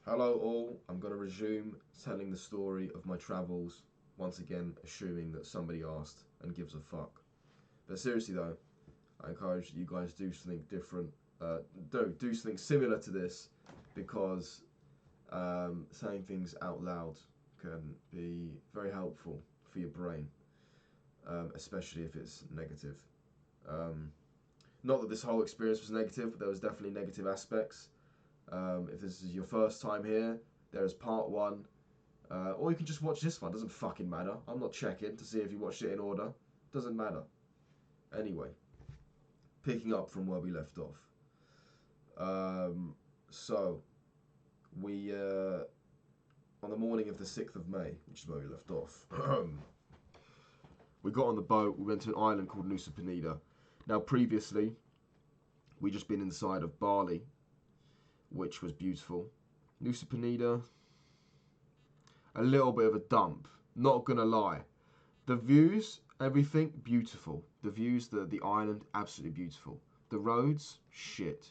Hello all, I'm going to resume telling the story of my travels, once again assuming that somebody asked and gives a fuck. But seriously though, I encourage you guys to do something different, do something similar to this, because saying things out loud can be very helpful for your brain, especially if it's negative. Um, Not that this whole experience was negative, but there was definitely negative aspects. If this is your first time here, there is part one. Or you can just watch this one. Doesn't fucking matter. I'm not checking to see if you watched it in order. Doesn't matter. Anyway, picking up from where we left off. So we on the morning of the 6th of May, which is where we left off. We got on the boat. We went to an island called Nusa Penida. Now, previously, we just been inside of Bali, which was beautiful. Nusa Penida, a little bit of a dump. Not gonna lie. The views, everything, beautiful. The views, the island, absolutely beautiful. The roads, shit.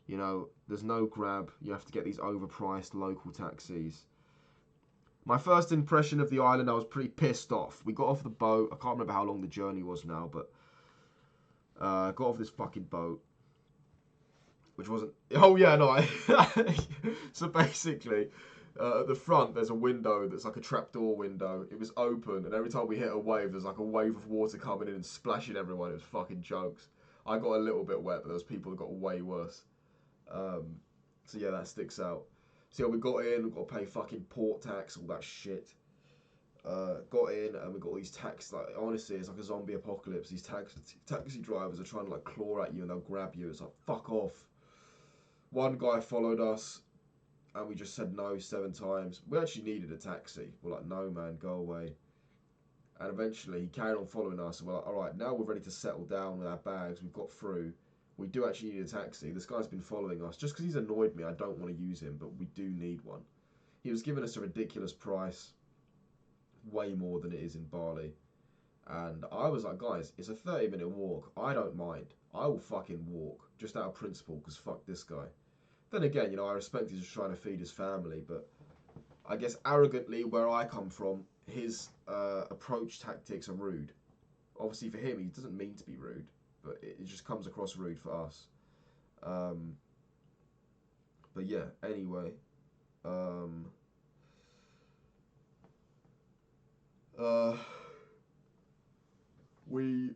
You know, there's no Grab. You have to get these overpriced local taxis. My first impression of the island, I was pretty pissed off. We got off the boat. I can't remember how long the journey was now, but got off this fucking boat. Which wasn't... Oh, yeah, no. So basically, at the front, there's a window that's like a trapdoor window. It was open, and every time we hit a wave, there's like a wave of water coming in and splashing everyone. It was fucking jokes. I got a little bit wet, but there was people that got way worse. So yeah, that sticks out. So yeah, we got in, we got to pay fucking port tax, all that shit. Got in, and we got all these tax, like, honestly, it's like a zombie apocalypse. These taxi drivers are trying to like claw at you and they'll grab you. It's like, fuck off. One guy followed us, and we just said no 7 times. We actually needed a taxi. We're like, no man, go away. And eventually he carried on following us, and we're like, alright, now we're ready to settle down with our bags. We've got through. We do actually need a taxi. This guy's been following us. Just because he's annoyed me, I don't want to use him, but we do need one. He was giving us a ridiculous price, way more than it is in Bali. And I was like, guys, it's a 30-minute walk. I don't mind. I will fucking walk, just out of principle, because fuck this guy. Then again, you know, I respect he's just trying to feed his family, but I guess arrogantly, where I come from, his approach tactics are rude. Obviously, for him, he doesn't mean to be rude, but it just comes across rude for us. Um, but yeah, anyway. Um, uh, we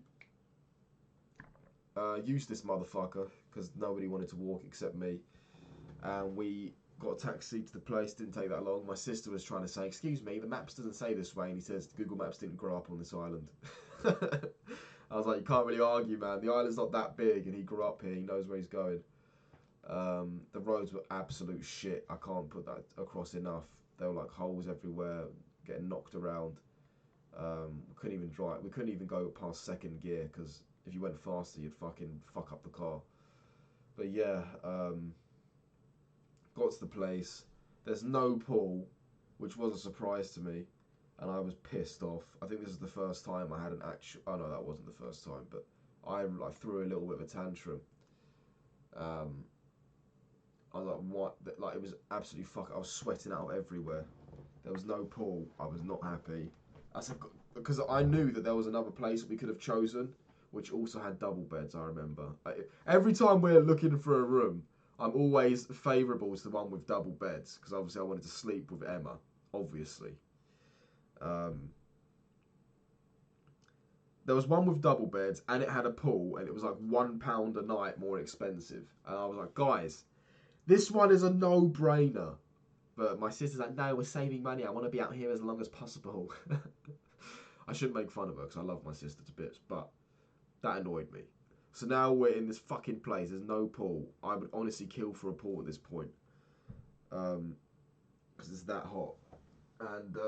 used this motherfucker because nobody wanted to walk except me. And we got a taxi to the place. Didn't take that long. My sister was trying to say, excuse me, the maps doesn't say this way. And he says, Google Maps didn't grow up on this island. I was like, you can't really argue, man. The island's not that big, and he grew up here. He knows where he's going. The roads were absolute shit. I can't put that across enough. There were like holes everywhere, getting knocked around. We couldn't even drive. We couldn't even go past second gear because if you went faster, you'd fucking fuck up the car. But yeah, got to the place. There's no pool, which was a surprise to me, and I was pissed off. I think this is the first time I had an actual. Oh no, that wasn't the first time, but I like threw a little bit of a tantrum. Um, I was like, what? Like, it was absolutely fuck. I was sweating out everywhere. There was no pool. I was not happy. I said, because I knew that there was another place we could have chosen, which also had double beds. I remember. Every time we're looking for a room, I'm always favourable to the one with double beds because obviously I wanted to sleep with Emma. Obviously, um, there was one with double beds and it had a pool and it was like £1 a night more expensive. And I was like, guys, this one is a no-brainer. But my sister's like, no, we're saving money. I want to be out here as long as possible. I shouldn't make fun of her because I love my sister to bits, but that annoyed me. So now we're in this fucking place. There's no pool. I would honestly kill for a pool at this point. Because it's that hot. And,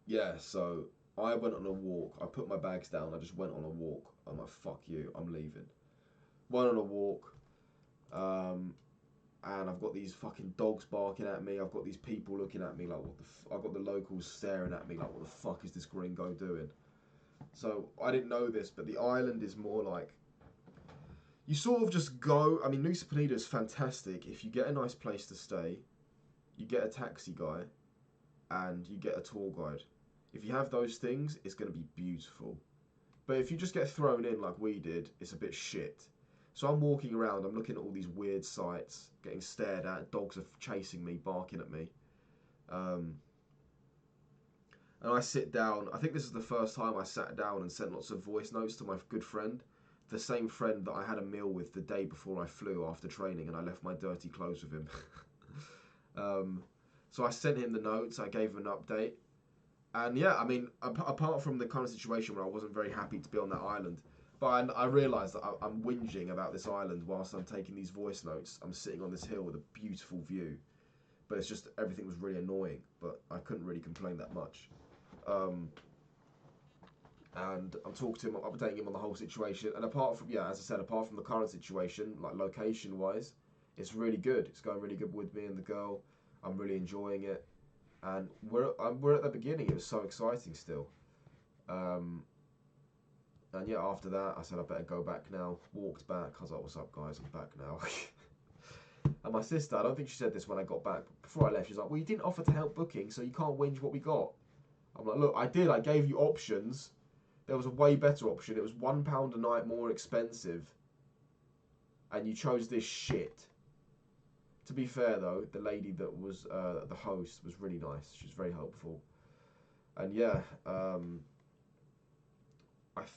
yeah, so I went on a walk. I put my bags down. I just went on a walk. I'm like, fuck you. I'm leaving. Went on a walk. And I've got these fucking dogs barking at me. I've got these people looking at me like, what the I've got the locals staring at me like, what the fuck is this gringo doing? So I didn't know this, but the island is more like, you sort of just go. I mean, Nusa Penida is fantastic. If you get a nice place to stay, you get a taxi guy, and you get a tour guide. If you have those things, it's going to be beautiful. But if you just get thrown in like we did, it's a bit shit. So I'm walking around, I'm looking at all these weird sights, getting stared at, dogs are chasing me, barking at me. And I sit down. I think this is the first time I sat down and sent lots of voice notes to my good friend. The same friend that I had a meal with the day before I flew after training, and I left my dirty clothes with him. So I sent him the notes, I gave him an update. And yeah, I mean, apart from the kind of situation where I wasn't very happy to be on that island, but I realised that I'm whinging about this island whilst I'm taking these voice notes. I'm sitting on this hill with a beautiful view. But it's just, everything was really annoying, but I couldn't really complain that much. And I'm talking to him, updating him on the whole situation. And apart from, yeah, as I said, apart from the current situation, like location-wise, it's really good. It's going really good with me and the girl. I'm really enjoying it. And we're at the beginning. It was so exciting still. And yeah, after that, I said I better go back now. Walked back. I was like, what's up, guys? I'm back now. And my sister, I don't think she said this when I got back. Before I left, she's like, well, you didn't offer to help booking, so you can't whinge what we got. I'm like, look, I did. I gave you options. There was a way better option. It was £1 a night more expensive. And you chose this shit. To be fair, though, the lady that was the host was really nice. She was very helpful. And yeah, I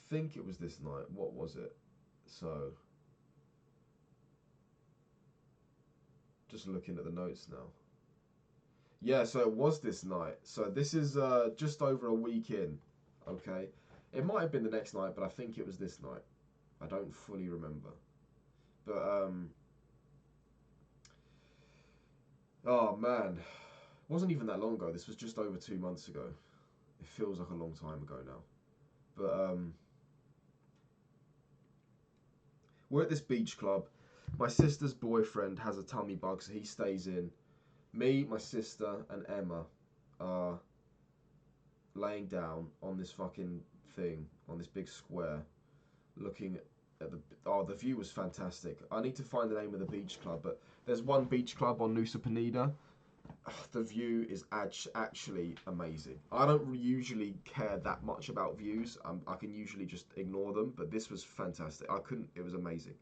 think it was this night. What was it? So, just looking at the notes now. Yeah, so it was this night. So this is just over a week in. Okay. It might have been the next night, but I think it was this night. I don't fully remember. But, oh man. It wasn't even that long ago. This was just over 2 months ago. It feels like a long time ago now. But, we're at this beach club. My sister's boyfriend has a tummy bug, so he stays in. Me, my sister, and Emma are laying down on this fucking thing, on this big square, looking at the view was fantastic. I need to find the name of the beach club, but there's one beach club on Nusa Penida. The view is actually amazing. I don't usually care that much about views. I can usually just ignore them, but this was fantastic. It was amazing.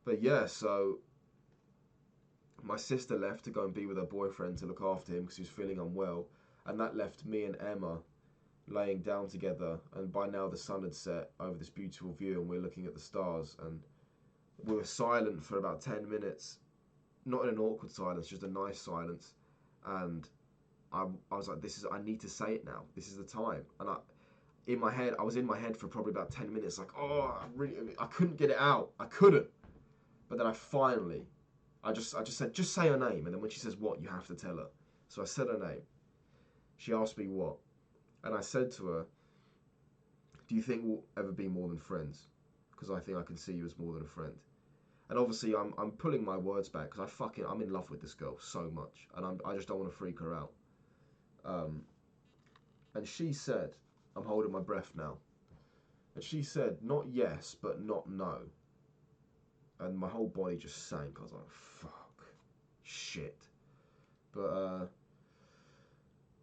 But yeah, so my sister left to go and be with her boyfriend to look after him because he was feeling unwell, and that left me and Emma laying down together. And by now the sun had set over this beautiful view, and we're looking at the stars, and we were silent for about 10 minutes, not in an awkward silence, just a nice silence. And I was like, I need to say it now. This is the time. And I was in my head for probably about 10 minutes, like, oh, I couldn't get it out. I couldn't. But then I just said, just say her name. And then when she says what, you have to tell her. So I said her name. She asked me what. And I said to her, do you think we'll ever be more than friends? Because I think I can see you as more than a friend. And obviously I'm pulling my words back because I'm in love with this girl so much. And I just don't want to freak her out. And she said, I'm holding my breath now. And she said, not yes, but not no. And my whole body just sank. I was like, fuck, shit. But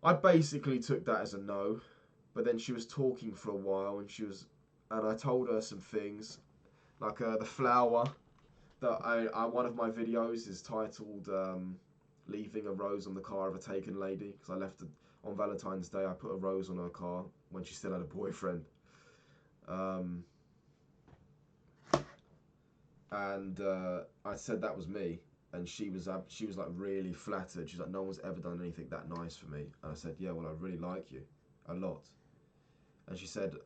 I basically took that as a no. But then she was talking for a while, and I told her some things, like the flower that one of my videos is titled "Leaving a Rose on the Car of a Taken Lady," because I left on Valentine's Day. I put a rose on her car when she still had a boyfriend. And I said that was me, and she was like really flattered. She's like, no one's ever done anything that nice for me. And I said, yeah, well, I really like you a lot. And she said,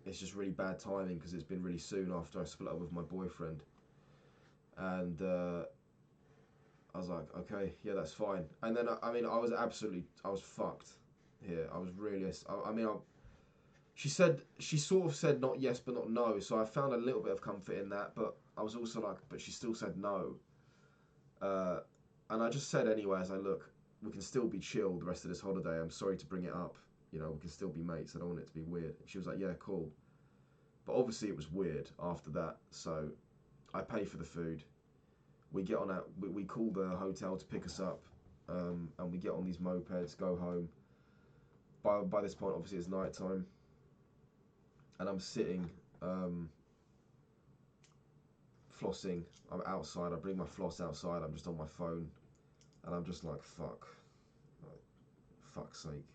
it's just really bad timing because it's been really soon after I split up with my boyfriend. And I was like, okay, yeah, that's fine. And then I was fucked here. I was really, she sort of said not yes but not no, so I found a little bit of comfort in that, but I was also like, but she still said no. And I just said anyway, as I look, we can still be chill the rest of this holiday. I'm sorry to bring it up. You know, we can still be mates. I don't want it to be weird. And she was like, yeah, cool. But obviously it was weird after that, so I pay for the food. We get on we call the hotel to pick us up, and we get on these mopeds, go home. By this point, obviously it's night time, and I'm sitting, flossing. I'm outside. I bring my floss outside. I'm just on my phone, and I'm just like, like, fuck's sake.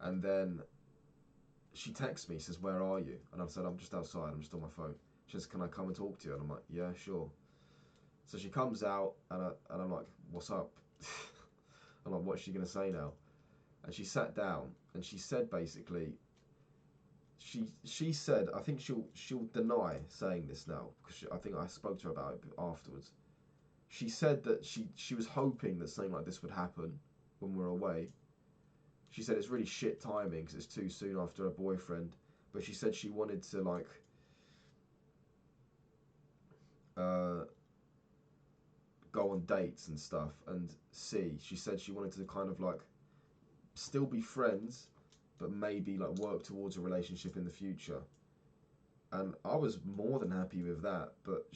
And then she texts me, says, "Where are you?" And I've said, "I'm just outside. I'm just on my phone." She says, "Can I come and talk to you?" And I'm like, "Yeah, sure." So she comes out, and I'm like, "What's up?" I'm like, "What's she gonna say now?" And she sat down, and she said basically, she said, I think she'll deny saying this now, because I think I spoke to her about it afterwards. She said that she was hoping that something like this would happen when we're away. She said it's really shit timing because it's too soon after her boyfriend, but she said she wanted to like go on dates and stuff and see. She said she wanted to kind of like still be friends, but maybe like work towards a relationship in the future. And I was more than happy with that, but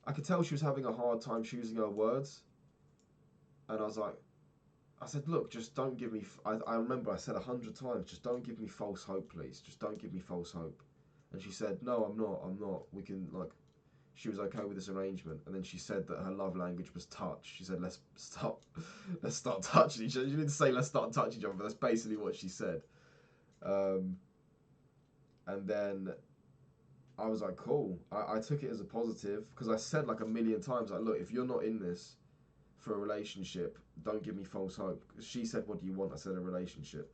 I could tell she was having a hard time choosing her words. And I said, look, just don't give me, I remember I said 100 times, just don't give me false hope, please. Just don't give me false hope. And she said, no, I'm not. We can, like, she was okay with this arrangement. And then she said that her love language was touch. She said, let's start touching each other. She didn't say let's start touching each other, but that's basically what she said. And then I was like, cool. I took it as a positive because I said like a million times, like, look, if you're not in this for a relationship, don't give me false hope. She said, what do you want? I said, a relationship.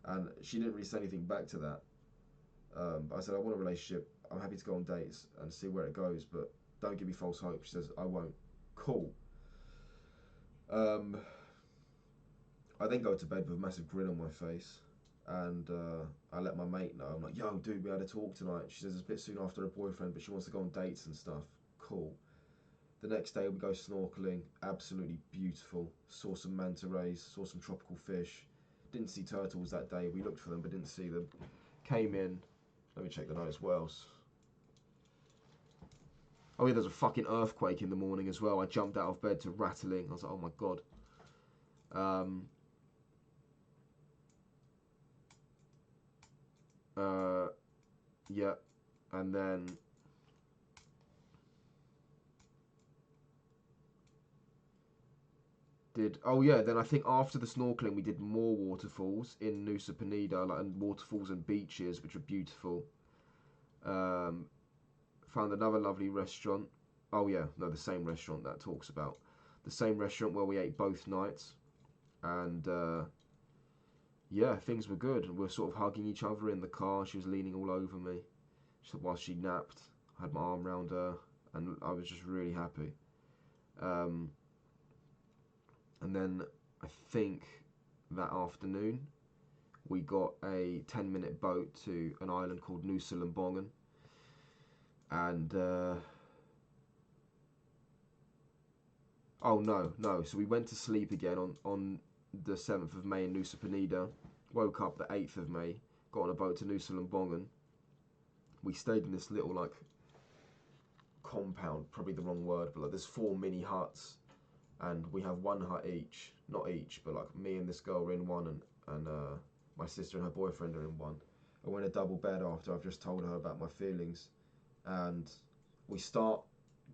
And she didn't really say anything back to that. But I said, I want a relationship. I'm happy to go on dates and see where it goes, but don't give me false hope. She says, I won't. Cool. I then go to bed with a massive grin on my face. And I let my mate know. I'm like, yo, dude, we had a talk tonight. She says it's a bit soon after her boyfriend, but she wants to go on dates and stuff. Cool. The next day we go snorkeling. Absolutely beautiful. Saw some manta rays, saw some tropical fish. Didn't see turtles that day. We looked for them, but didn't see them. Came in. Let me check the notes. What else? Oh yeah, there's a fucking earthquake in the morning as well. I jumped out of bed to rattling. I was like, oh my god. Yeah, and then then I think after the snorkeling we did more waterfalls in Nusa Penida, like, and waterfalls and beaches, which are beautiful. Found another lovely restaurant. Oh yeah, no, the same restaurant that talks about. The same restaurant where we ate both nights. And yeah, things were good. And we were sort of hugging each other in the car. She was leaning all over me while she napped. I had my arm around her, and I was just really happy. And then I think that afternoon we got a 10-minute boat to an island called Nusa Lembongan. And oh no, so we went to sleep again on the 7th of May in Nusa Penida. Woke up the 8th of May, got on a boat to Nusa Lembongan. We stayed in this little like compound, probably the wrong word, but like there's 4 mini huts, and we have one hut each, not each, but like me and this girl are in one, and my sister and her boyfriend are in one. And we're in a double bed after I've just told her about my feelings, and we start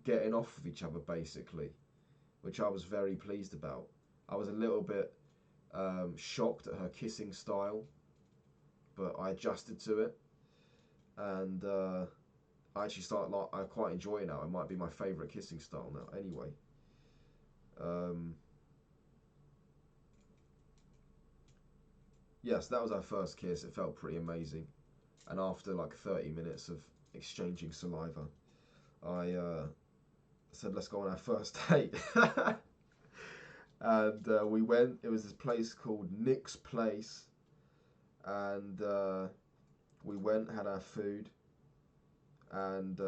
getting off of each other basically, which I was very pleased about. I was a little bit shocked at her kissing style, but I adjusted to it, and I actually I quite enjoy it now. It might be my favourite kissing style now. Anyway, yes, that was our first kiss. It felt pretty amazing, and after like 30 minutes of exchanging saliva, I said, "Let's go on our first date." And we went. It was this place called Nick's Place, and we went, had our food, and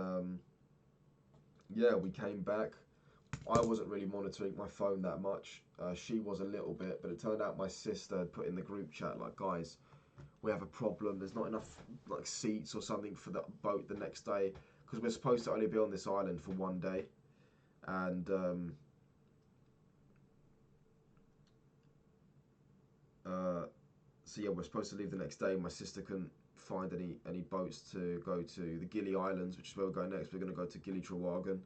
yeah, we came back. I wasn't really monitoring my phone that much. She was a little bit, but it turned out my sister had put in the group chat, like, guys, we have a problem. There's not enough like seats or something for the boat the next day because we're supposed to only be on this island for one day, and so yeah, we're supposed to leave the next day. My sister couldn't find any boats to go to the Gili Islands, which is where we're going next. We're going to go to Gili Trawangan,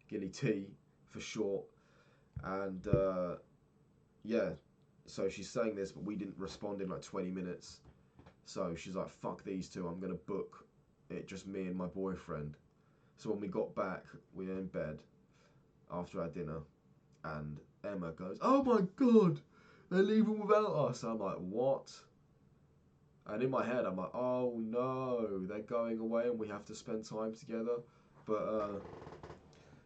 Gili T for short, and yeah. So she's saying this, but we didn't respond in like 20 minutes. So she's like, fuck these two, I'm going to book it, just me and my boyfriend. So when we got back, we were in bed after our dinner, and Emma goes, oh my God, they're leaving without us. I'm like, what? And in my head, I'm like, oh no, they're going away and we have to spend time together. But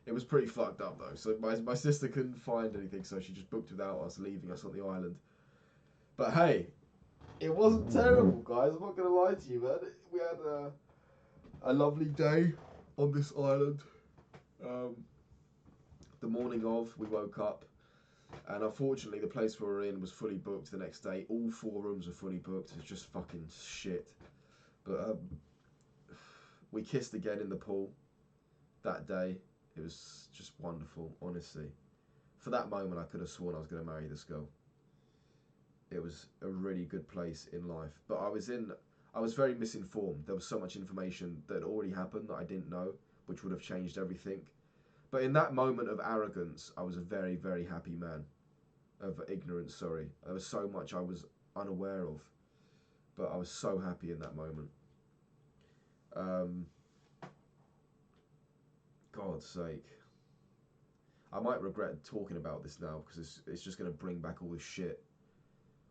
it was pretty fucked up though. So my sister couldn't find anything, so she just booked without us, leaving us on the island. But hey, it wasn't terrible, guys. I'm not gonna lie to you, man. We had a lovely day on this island. The morning of, we woke up, and unfortunately, the place we were in was fully booked the next day. All 4 rooms were fully booked. It's just fucking shit. But we kissed again in the pool that day. It was just wonderful, honestly. For that moment, I could have sworn I was going to marry this girl. It was a really good place in life. But I was very misinformed. There was so much information that had already happened that I didn't know, which would have changed everything. But in that moment of arrogance, I was a very, very happy man. Of ignorance, sorry. There was so much I was unaware of. But I was so happy in that moment. God's sake. I might regret talking about this now because it's just going to bring back all this shit.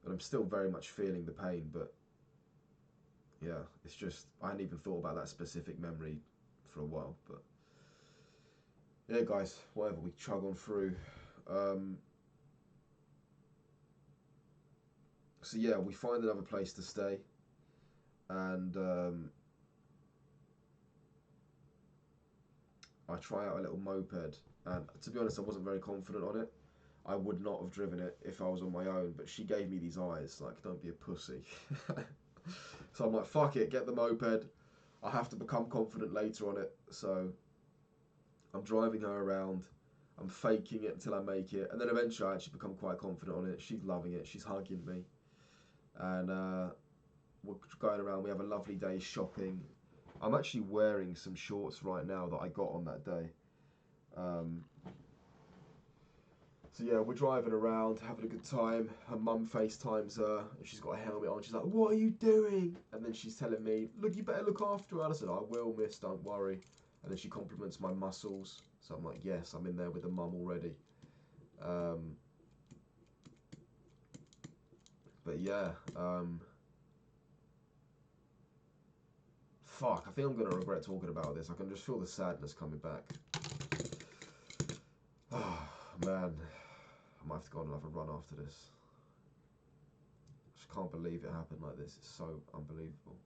And I'm still very much feeling the pain, but yeah, it's just, I hadn't even thought about that specific memory for a while, but yeah, guys, whatever, we chug on through. So yeah, we find another place to stay, and I try out a little moped, and to be honest, I wasn't very confident on it. I would not have driven it if I was on my own, but she gave me these eyes, like, don't be a pussy. So I'm like, fuck it, get the moped. I have to become confident later on it, so I'm driving her around. I'm faking it until I make it, and then eventually I actually become quite confident on it. She's loving it, she's hugging me, and we're going around. We have a lovely day shopping. I'm actually wearing some shorts right now that I got on that day. So yeah, we're driving around, having a good time. Her mum FaceTimes her, and she's got a helmet on. She's like, what are you doing? And then she's telling me, look, you better look after her. And I said, I will, miss, don't worry. And then she compliments my muscles. So I'm like, yes, I'm in there with the mum already. But yeah, fuck, I think I'm going to regret talking about this. I can just feel the sadness coming back. Oh, man. I might have to go on another run after this. I just can't believe it happened like this. It's so unbelievable.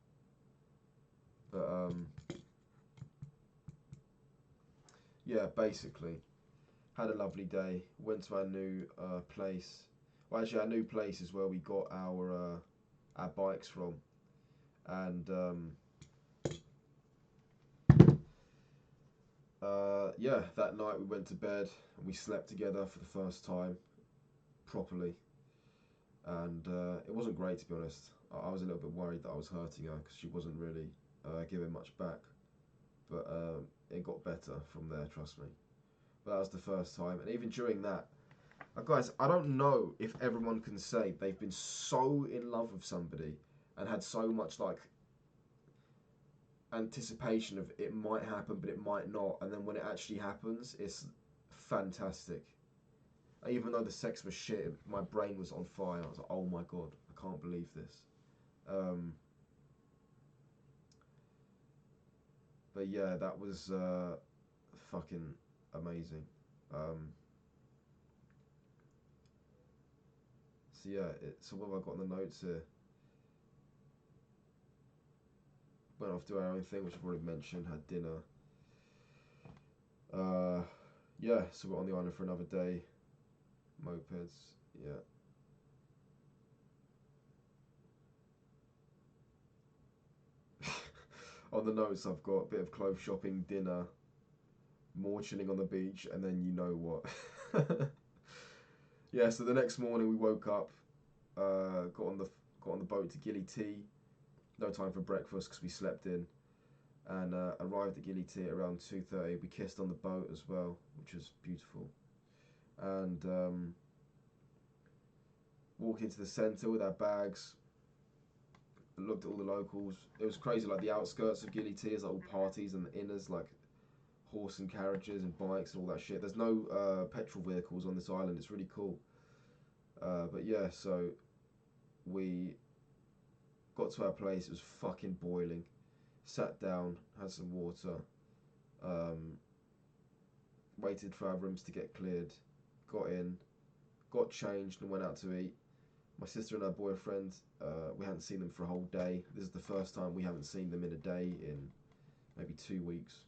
But, yeah, basically, had a lovely day. Went to our new place. Well, actually, our new place is where we got our bikes from. And, yeah, that night we went to bed and we slept together for the first time properly, and it wasn't great, to be honest. I was a little bit worried that I was hurting her because she wasn't really giving much back, but it got better from there, trust me. But that was the first time, and even during that, guys, I don't know if everyone can say they've been so in love with somebody and had so much like anticipation of it might happen but it might not, and then when it actually happens, it's fantastic. Even though the sex was shit, my brain was on fire. I was like, oh my god, I can't believe this. But yeah, that was fucking amazing. So yeah, so what have I got in the notes here? Went off to our own thing, which I've already mentioned. Had dinner. Yeah, so we're on the island for another day. Mopeds, yeah. On the notes, I've got a bit of clothes shopping, dinner, more chilling on the beach, and then you know what. Yeah, so the next morning we woke up, got on the boat to Gili T. No time for breakfast because we slept in, and arrived at Gili T at around 2:30. We kissed on the boat as well, which was beautiful, and walked into the centre with our bags. Looked at all the locals. It was crazy. Like the outskirts of Gili T is like all parties, and the inners like horse and carriages and bikes and all that shit. There's no petrol vehicles on this island. It's really cool. But yeah, so we got to our place. It was fucking boiling. Sat down, had some water, waited for our rooms to get cleared, got in, got changed, and went out to eat. My sister and her boyfriend, we hadn't seen them for a whole day. This is the first time we haven't seen them in a day in maybe 2 weeks.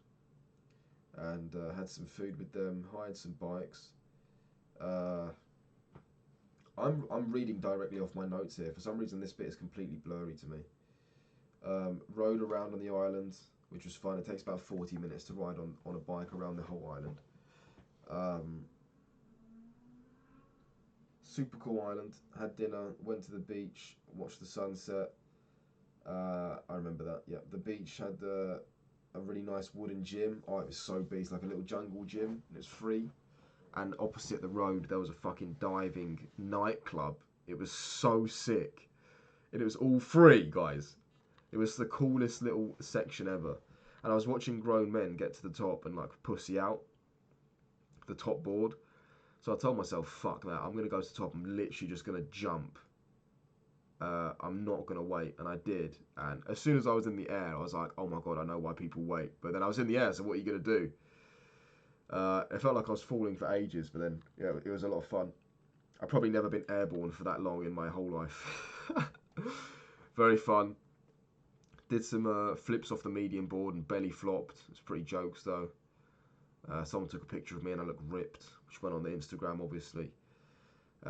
And had some food with them, hired some bikes. I'm reading directly off my notes here. For some reason, this bit is completely blurry to me. Rode around on the island, which was fun. It takes about 40 minutes to ride on a bike around the whole island. Super cool island. Had dinner, went to the beach, watched the sunset. I remember that. Yeah, the beach had a really nice wooden gym. Oh, it was so big. It's like a little jungle gym, and it was free. And opposite the road, there was a fucking diving nightclub. It was so sick, and it was all free, guys. It was the coolest little section ever. And I was watching grown men get to the top and like pussy out the top board. So I told myself, fuck that. I'm going to go to the top. I'm literally just going to jump. I'm not going to wait. And I did. And as soon as I was in the air, I was like, oh my God, I know why people wait. But then I was in the air, so what are you going to do? It felt like I was falling for ages, but then yeah, it was a lot of fun. I've probably never been airborne for that long in my whole life. Very fun. Did some flips off the median board and belly flopped. It's pretty jokes though. Someone took a picture of me and I looked ripped, which went on the Instagram obviously.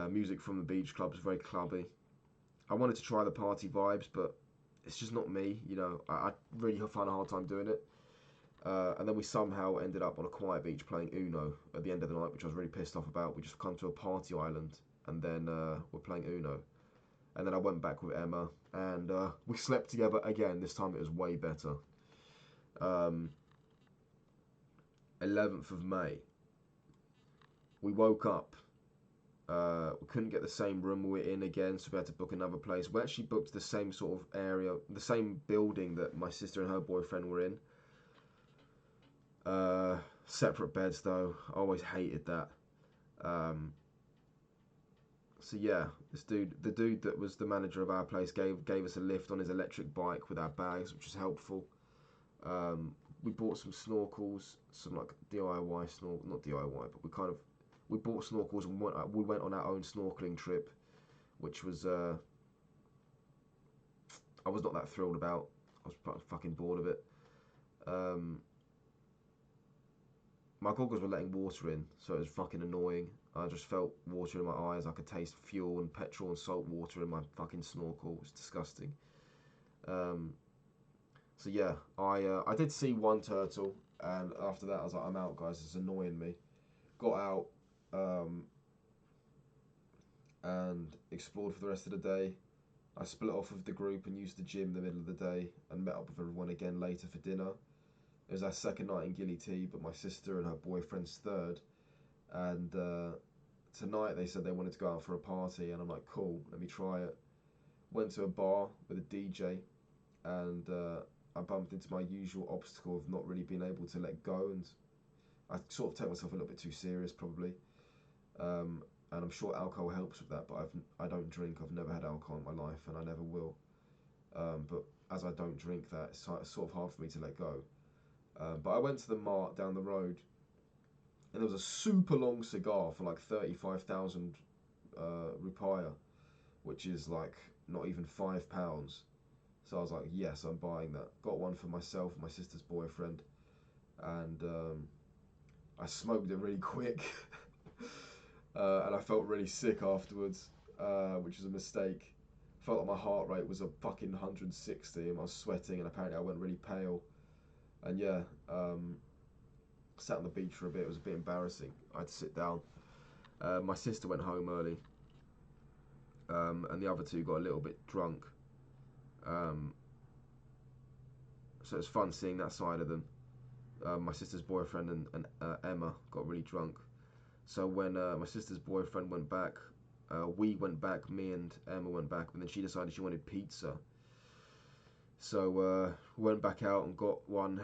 Music from the beach club was very clubby. I wanted to try the party vibes, but it's just not me, you know. I really found a hard time doing it. And then we somehow ended up on a quiet beach playing Uno at the end of the night, which I was really pissed off about. We just come to a party island and then we're playing Uno. And then I went back with Emma and we slept together again. This time it was way better. 11th of May. We woke up. We couldn't get the same room we were in again, so we had to book another place. We actually booked the same sort of area, the same building that my sister and her boyfriend were in. Separate beds though. I always hated that. So yeah, the dude that was the manager of our place gave us a lift on his electric bike with our bags, which was helpful. We bought some snorkels, some like DIY snorkel, not DIY, but we bought snorkels and we went on our own snorkeling trip, which was I was not that thrilled about. I was fucking bored of it. My goggles were letting water in, so it was fucking annoying. I just felt water in my eyes. I could taste fuel and petrol and salt water in my fucking snorkel. It was disgusting. So yeah, I did see one turtle, and after that I was like, I'm out, guys. It's annoying me. Got out and explored for the rest of the day. I split off with the group and used the gym in the middle of the day and met up with everyone again later for dinner. It was our second night in Gili T, but my sister and her boyfriend's third. And tonight they said they wanted to go out for a party, and I'm like, cool, let me try it. Went to a bar with a DJ, and I bumped into my usual obstacle of not really being able to let go, and I sort of take myself a little bit too serious probably. And I'm sure alcohol helps with that, but I don't drink. I've never had alcohol in my life, and I never will. But as I don't drink that, it's sort of hard for me to let go. But I went to the Mart down the road, and there was a super long cigar for like 35,000 rupiah, which is like not even £5. So I was like, yes, I'm buying that. Got one for myself, my sister's boyfriend, and I smoked it really quick, and I felt really sick afterwards, which was a mistake. Felt like my heart rate was a fucking 160 and I was sweating and apparently I went really pale. And yeah, sat on the beach for a bit. It was a bit embarrassing. I had to sit down. My sister went home early, and the other two got a little bit drunk. So it was fun seeing that side of them. My sister's boyfriend and Emma got really drunk. So when my sister's boyfriend went back, we went back, me and Emma went back, but then she decided she wanted pizza. So we went back out and got one,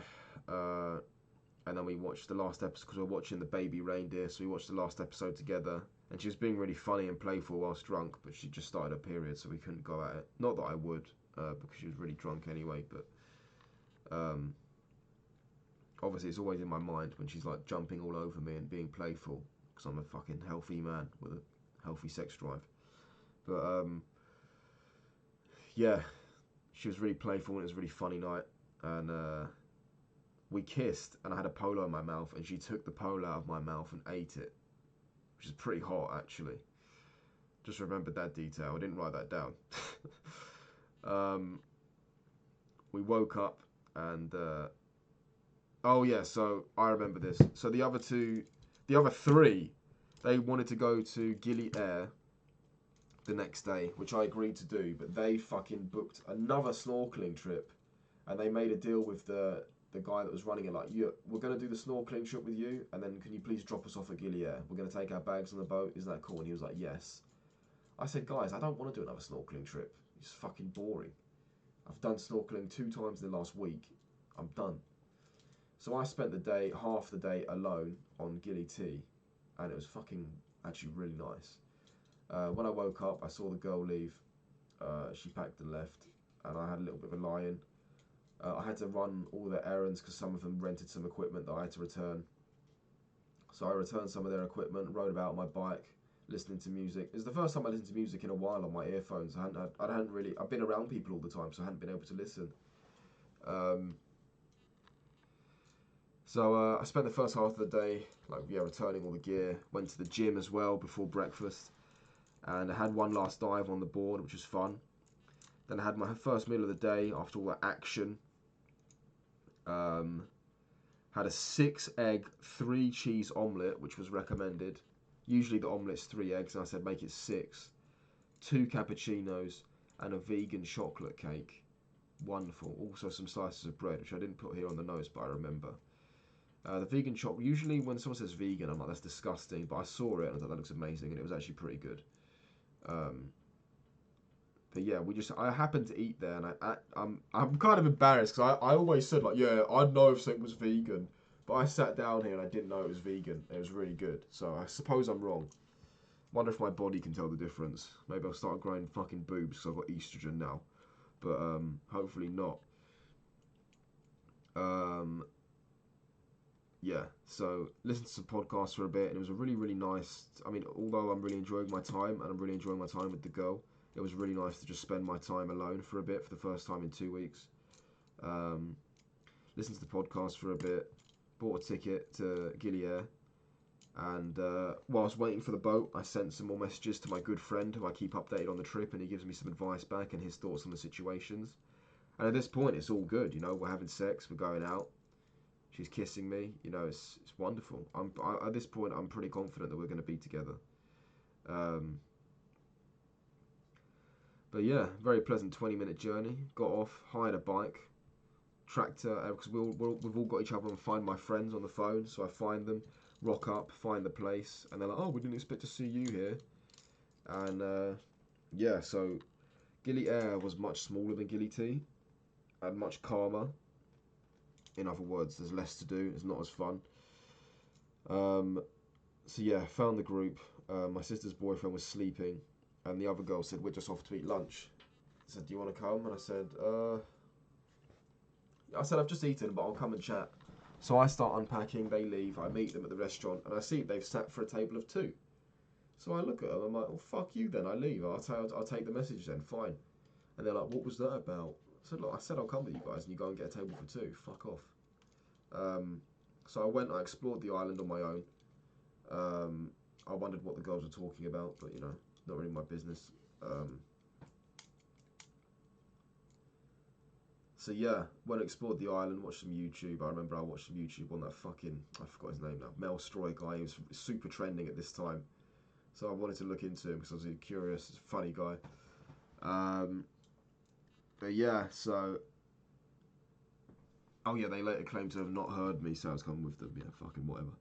and then we watched the last episode because we were watching the baby reindeer, so we watched the last episode together. And she was being really funny and playful whilst drunk, but she just started her period, so we couldn't go at it. Not that I would, because she was really drunk anyway, but obviously it's always in my mind when she's like jumping all over me and being playful, because I'm a fucking healthy man with a healthy sex drive. But yeah, she was really playful and it was a really funny night. And we kissed and I had a polo in my mouth and she took the polo out of my mouth and ate it, which is pretty hot actually. Just remembered that detail. I didn't write that down. We woke up and oh yeah, so I remember this. So the other three, they wanted to go to Gili Air the next day, which I agreed to do, but they fucking booked another snorkeling trip, and they made a deal with the guy that was running it, like, we're going to do the snorkeling trip with you, and then can you please drop us off at Gili Air? We're going to take our bags on the boat. Isn't that cool? And he was like, yes. I said, guys, I don't want to do another snorkeling trip. It's fucking boring. I've done snorkeling 2 times in the last week. I'm done. So I spent half the day alone on Gili T, and it was fucking actually really nice. When I woke up, I saw the girl leave. She packed and left, and I had a little bit of a lie-in. I had to run all their errands because some of them rented some equipment that I had to return. So I returned some of their equipment, rode about on my bike, listening to music. It was the first time I listened to music in a while on my earphones. I've been around people all the time, so I hadn't been able to listen. So I spent the first half of the day, returning all the gear. Went to the gym as well before breakfast, and I had one last dive on the board, which was fun. Then I had my first meal of the day after all that action. Had a 6-egg, 3-cheese omelette, which was recommended. Usually the omelette's 3 eggs, and I said make it 6. 2 cappuccinos and a vegan chocolate cake. Wonderful. Also some slices of bread, which I didn't put here on the notes, but I remember. The vegan chocolate, usually when someone says vegan, I'm like, that's disgusting, but I saw it and I thought that looks amazing, and it was actually pretty good. But yeah, I happened to eat there, and I'm kind of embarrassed because I always said, like, yeah, I'd know if something was vegan, but I sat down here and I didn't know it was vegan. It was really good, so I suppose I'm wrong. Wonder if my body can tell the difference. Maybe I'll start growing fucking boobs because I've got estrogen now, but hopefully not. Yeah, so listened to some podcasts for a bit, and it was a really, really nice. I mean, although I'm really enjoying my time, and I'm really enjoying my time with the girl, it was really nice to just spend my time alone for a bit for the first time in 2 weeks. Listened to the podcast for a bit, bought a ticket to Gili Air, and whilst waiting for the boat, I sent some more messages to my good friend who I keep updated on the trip, and he gives me some advice back and his thoughts on the situations. And at this point, it's all good. You know, we're having sex, we're going out. She's kissing me, you know, it's wonderful. At this point, I'm pretty confident that we're going to be together. But yeah, very pleasant 20-minute journey. Got off, hired a bike, tractor, because we've all got each other on Find My Friends on the phone. So I find them, rock up, find the place, and they're like, oh, we didn't expect to see you here. And yeah, so Gili Air was much smaller than Gili T and much calmer. In other words, there's less to do. It's not as fun. So yeah, found the group. My sister's boyfriend was sleeping, and the other girl said, we're just off to eat lunch. I said, do you want to come? And I said, I've just eaten, but I'll come and chat. So I start unpacking, they leave, I meet them at the restaurant, and I see they've sat for a table of 2. So I look at them, I'm like, well, fuck you then, I leave. I'll take the message then, fine. And they're like, what was that about? I said, I'll come with you guys and you go and get a table for 2. Fuck off. So I went, I explored the island on my own. I wondered what the girls were talking about, but you know, not really my business. So yeah, went and explored the island, watched some YouTube. I remember I watched some YouTube on that fucking, I forgot his name now, Mel Stroy guy. He was super trending at this time. So I wanted to look into him because I was curious. He's a funny guy. But yeah, so... Oh yeah, they later claimed to have not heard me, so I was coming with them. Yeah, fucking whatever.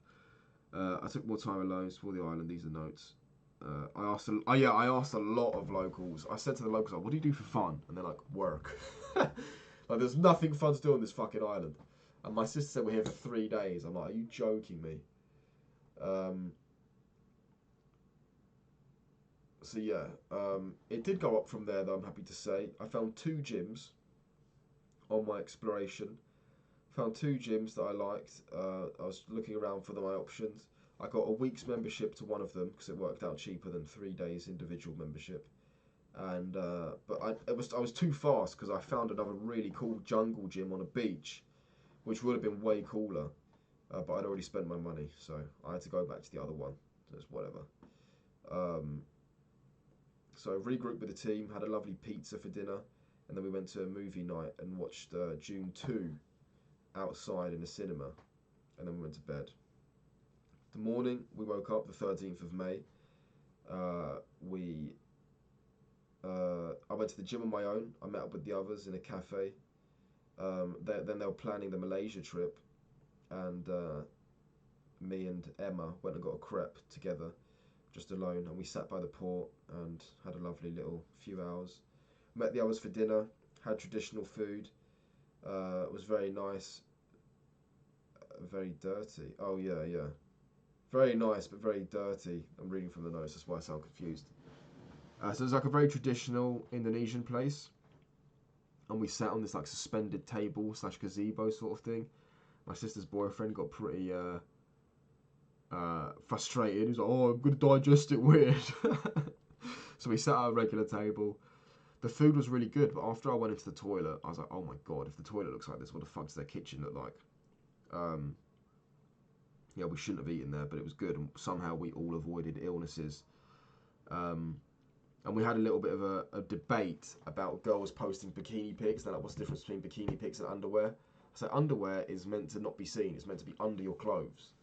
I took more time alone, explored the island. These are notes. I asked a lot of locals. I said to the locals, like, what do you do for fun? And they're like, work. Like, there's nothing fun to do on this fucking island. And my sister said we're here for 3 days. I'm like, are you joking me? So yeah, it did go up from there though, I'm happy to say. I found 2 gyms on my exploration. Found 2 gyms that I liked. I was looking around for my options. I got a week's membership to one of them because it worked out cheaper than 3 days individual membership. And but I was too fast because I found another really cool jungle gym on a beach, which would have been way cooler. But I'd already spent my money, so I had to go back to the other one. So it's whatever. So regrouped with the team, had a lovely pizza for dinner, and then we went to a movie night and watched Dune 2 outside in the cinema, and then we went to bed. The morning we woke up, the 13th of May. I went to the gym on my own. I met up with the others in a cafe. Then they were planning the Malaysia trip, and me and Emma went and got a crepe together, just alone, and we sat by the port and had a lovely little few hours. Met the others for dinner, had traditional food. It was very nice. Very dirty. Oh yeah, yeah. Very nice, but very dirty. I'm reading from the notes, that's why I sound confused. So it's like a very traditional Indonesian place, and we sat on this like suspended table / gazebo sort of thing. My sister's boyfriend got pretty frustrated. He was like, "Oh, I'm gonna digest it weird." So we sat at a regular table. The food was really good, but after I went into the toilet, I was like, "Oh my god, if the toilet looks like this, what the fuck does their kitchen look like?" Yeah, we shouldn't have eaten there, but it was good, and somehow we all avoided illnesses. And we had a little bit of a debate about girls posting bikini pics. Now, what's the difference between bikini pics and underwear? So underwear is meant to not be seen. It's meant to be under your clothes.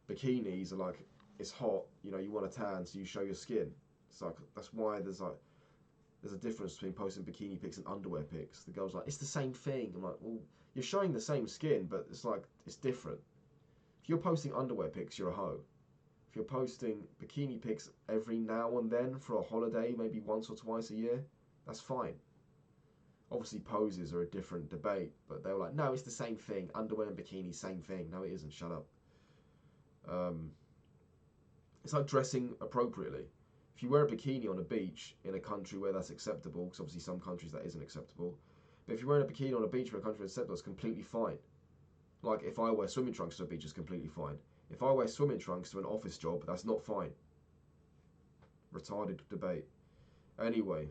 Bikinis are like, it's hot, you know, you want a tan, so you show your skin. It's like, that's why there's a difference between posting bikini pics and underwear pics. The girl's like, it's the same thing. I'm like, well, you're showing the same skin, but it's like, it's different. If you're posting underwear pics, you're a hoe. If you're posting bikini pics every now and then for a holiday, maybe once or twice a year, that's fine. Obviously, poses are a different debate, but they were like, no, it's the same thing. Underwear and bikini, same thing. No, it isn't. Shut up. It's like dressing appropriately. If you wear a bikini on a beach in a country where that's acceptable, because obviously some countries that isn't acceptable, but if you're wearing a bikini on a beach where a country is acceptable, it's completely fine. Like, if I wear swimming trunks to a beach, it's completely fine. If I wear swimming trunks to an office job, that's not fine. Retarded debate. Anyway.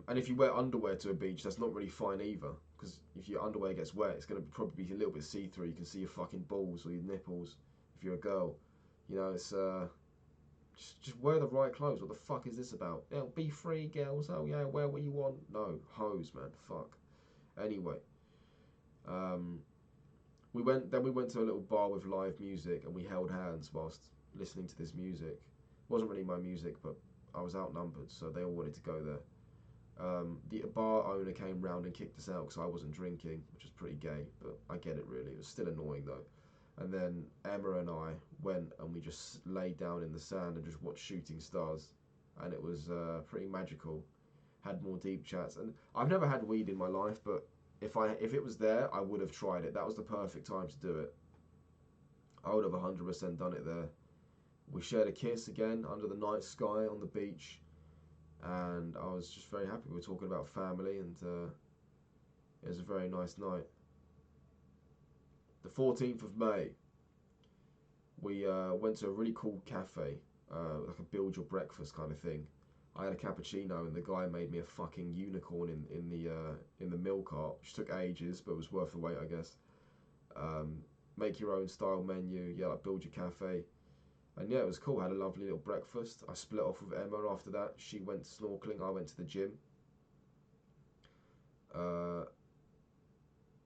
And if you wear underwear to a beach, that's not really fine either. Because if your underwear gets wet, it's going to probably be a little bit see-through. You can see your fucking balls or your nipples if you're a girl. You know, it's... just wear the right clothes. What the fuck is this about? Yeah, be free, girls. Oh, yeah, wear what you want. No, hoes, man. Fuck. Anyway, we went to a little bar with live music, and we held hands whilst listening to this music. It wasn't really my music, but I was outnumbered, so they all wanted to go there. The bar owner came round and kicked us out because I wasn't drinking, which was pretty gay, but I get it really. It was still annoying though. And then Emma and I went and we just laid down in the sand and just watched shooting stars, and it was pretty magical. Had more deep chats, and I've never had weed in my life, but if it was there, I would have tried it. That was the perfect time to do it. I would have 100% done it there. We shared a kiss again under the night sky on the beach, and I was just very happy. We were talking about family, and it was a very nice night. The 14th of May, we went to a really cool cafe, like a build your breakfast kind of thing. I had a cappuccino, and the guy made me a fucking unicorn in the milk cart, which took ages, but was worth the wait, I guess. Make your own style menu, yeah, like build your cafe, and yeah, it was cool. I had a lovely little breakfast. I split off with Emma after that. She went snorkeling, I went to the gym. Uh,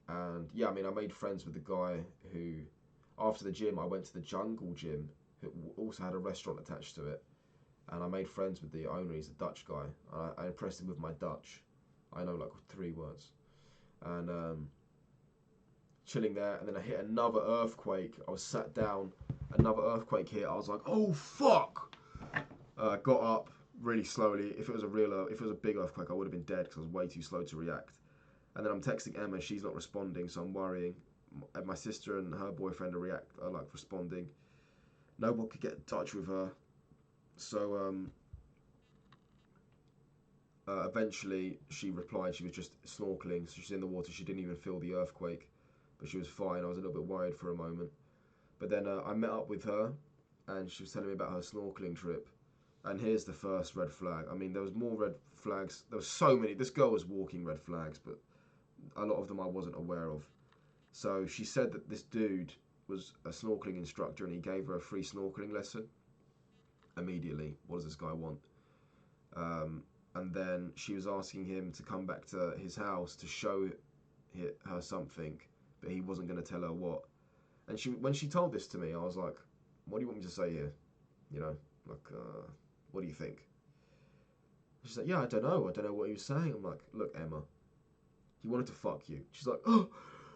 and yeah, I mean, I made friends with the guy who, after the gym, I went to the Jungle Gym, who also had a restaurant attached to it. And I made friends with the owner. He's a Dutch guy. I impressed him with my Dutch. I know like 3 words. And chilling there, and then I hit another earthquake. I was sat down, another earthquake hit. I was like, oh fuck! Got up really slowly. If it was a big earthquake, I would have been dead because I was way too slow to react. And then I'm texting Emma, she's not responding, so I'm worrying. My sister and her boyfriend are like responding. No one could get in touch with her, so eventually she replied. She was just snorkeling, so she's in the water. She didn't even feel the earthquake, but she was fine. I was a little bit worried for a moment, but then I met up with her, and she was telling me about her snorkeling trip. And here's the first red flag. I mean, there was more red flags. There was so many. This girl was walking red flags, but a lot of them I wasn't aware of. So she said that this dude was a snorkeling instructor and he gave her a free snorkeling lesson. Immediately, what does this guy want? And then she was asking him to come back to his house to show her something, but he wasn't going to tell her what. And when she told this to me, I was like, what do you want me to say here? You know, like, what do you think? She's like, yeah, I don't know what he was saying. I'm like, look, Emma, he wanted to fuck you. She's like, oh,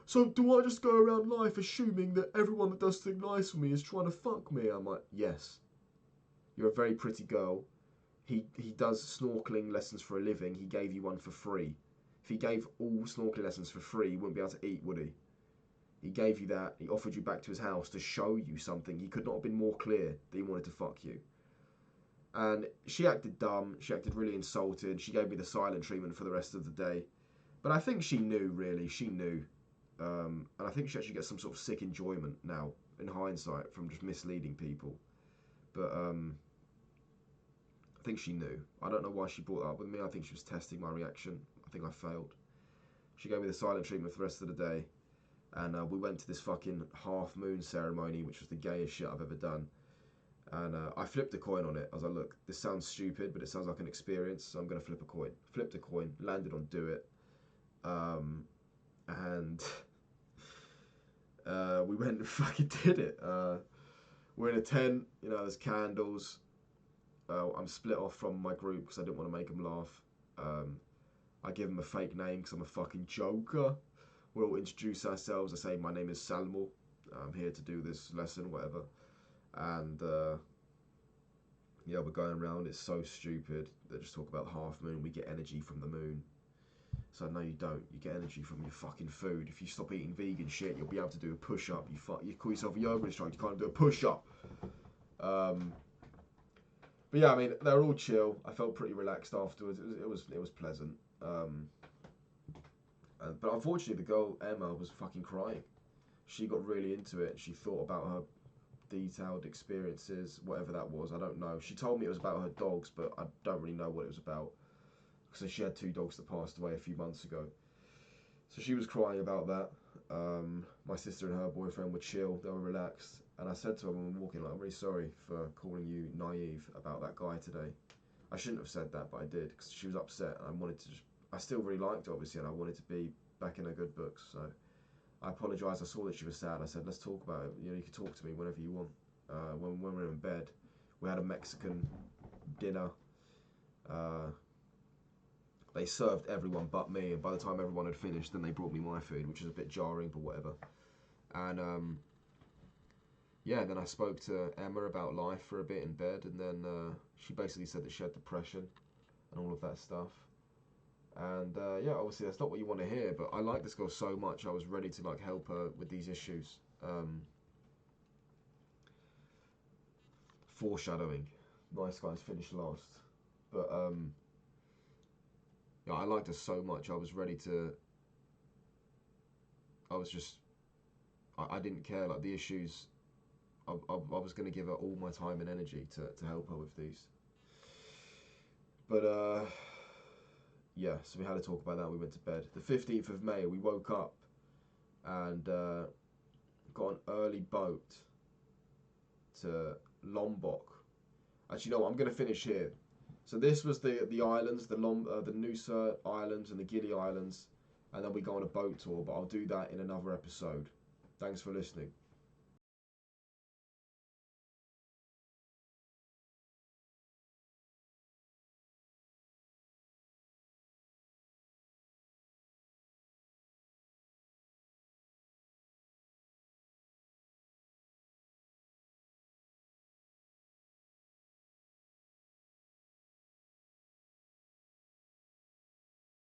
so do I just go around life assuming that everyone that does things nice for me is trying to fuck me? I'm like, yes. You're a very pretty girl. He does snorkeling lessons for a living. He gave you one for free. If he gave all snorkeling lessons for free, he wouldn't be able to eat, would he? He gave you that. He offered you back to his house to show you something. He could not have been more clear that he wanted to fuck you. And she acted dumb. She acted really insulted. She gave me the silent treatment for the rest of the day. But I think she knew, really. She knew. And I think she actually gets some sort of sick enjoyment now, in hindsight, from just misleading people. But I think she knew. I don't know why she brought that up with me. I think she was testing my reaction. I think I failed. She gave me the silent treatment for the rest of the day. And we went to this fucking half moon ceremony, which was the gayest shit I've ever done. And I flipped a coin on it. I was like, look, this sounds stupid, but it sounds like an experience, so I'm going to flip a coin. Flipped a coin, landed on do it. And we went and fucking did it. We're in a tent, you know, there's candles. I'm split off from my group because I didn't want to make them laugh. I give them a fake name because I'm a fucking joker. We all introduce ourselves. I say, my name is Salmo. I'm here to do this lesson, whatever. And yeah, we're going around. It's so stupid. They just talk about half moon. We get energy from the moon. So no, you don't. You get energy from your fucking food. If you stop eating vegan shit, you'll be able to do a push-up. You call yourself a yoga instructor, you can't do a push-up. But yeah, I mean, they're all chill. I felt pretty relaxed afterwards. It was pleasant. But unfortunately, the girl Emma was fucking crying. She got really into it. She thought about her detailed experiences, whatever that was. I don't know. She told me it was about her dogs, but I don't really know what it was about. Because she had 2 dogs that passed away a few months ago. So she was crying about that. My sister and her boyfriend were chill. They were relaxed. And I said to her when we were walking, like, I'm really sorry for calling you naive about that guy today. I shouldn't have said that, but I did. Because she was upset. And I wanted to just... I still really liked her, obviously, and I wanted to be back in her good books. So I apologised. I saw that she was sad. I said, let's talk about it. You know, you can talk to me whenever you want. When we were in bed, we had a Mexican dinner. They served everyone but me, and by the time everyone had finished, then they brought me my food, which was a bit jarring, but whatever. And yeah, then I spoke to Emma about life for a bit in bed, and then she basically said that she had depression and all of that stuff. And yeah, obviously that's not what you want to hear, but I like this girl so much, I was ready to like help her with these issues. Foreshadowing. Nice guys finish last. But yeah, I liked her so much, I was ready to... I didn't care, like the issues, I was going to give her all my time and energy to help her with these. But yeah, so we had to talk about that. We went to bed. The 15th of May, we woke up and got an early boat to Lombok. Actually, no, I'm going to finish here. So this was the islands, the Noosa Islands and the Gili Islands. and then we go on a boat tour, but I'll do that in another episode. Thanks for listening.